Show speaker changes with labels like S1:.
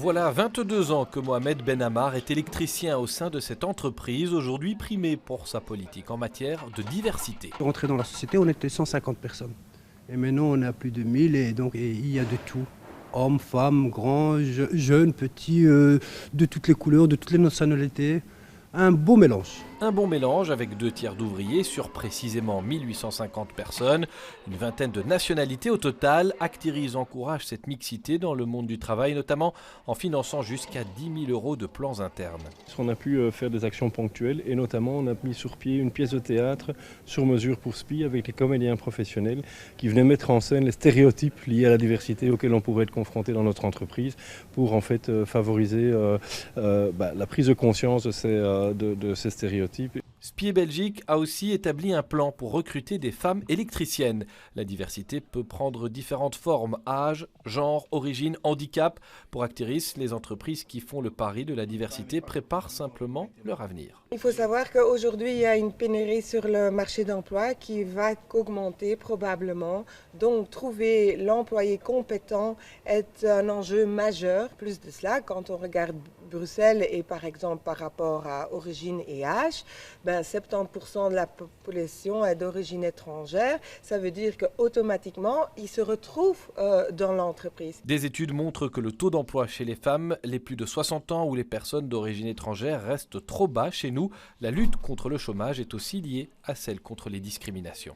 S1: Voilà 22 ans que Mohamed Ben Ammar est électricien au sein de cette entreprise, aujourd'hui primée pour sa politique en matière de diversité.
S2: Rentré dans la société, on était 150 personnes. Et maintenant, on a plus de 1000 et il y a de tout. Hommes, femmes, grands, jeunes, petits, de toutes les couleurs, de toutes les nationalités. Un beau mélange.
S1: Un bon mélange avec 2 tiers d'ouvriers sur précisément 1850 personnes, une vingtaine de nationalités au total. Actiris encourage cette mixité dans le monde du travail, notamment en finançant jusqu'à 10 000 € de plans internes.
S3: On a pu faire des actions ponctuelles et notamment on a mis sur pied une pièce de théâtre sur mesure pour SPI avec les comédiens professionnels qui venaient mettre en scène les stéréotypes liés à la diversité auxquels on pouvait être confronté dans notre entreprise pour en fait favoriser la prise de conscience de ces stéréotypes.
S1: SPI Belgique a aussi établi un plan pour recruter des femmes électriciennes. La diversité peut prendre différentes formes, âge, genre, origine, handicap. Pour Actiris, les entreprises qui font le pari de la diversité préparent simplement leur avenir.
S4: Il faut savoir qu'aujourd'hui, il y a une pénurie sur le marché d'emploi qui va augmenter probablement. Donc, trouver l'employé compétent est un enjeu majeur. Plus de cela, quand on regarde Bruxelles et par exemple par rapport à origine et âge, 70% de la population est d'origine étrangère. Ça veut dire qu'automatiquement, ils se retrouvent dans l'entreprise.
S1: Des études montrent que le taux d'emploi chez les femmes, les plus de 60 ans ou les personnes d'origine étrangère reste trop bas chez nous. La lutte contre le chômage est aussi liée à celle contre les discriminations.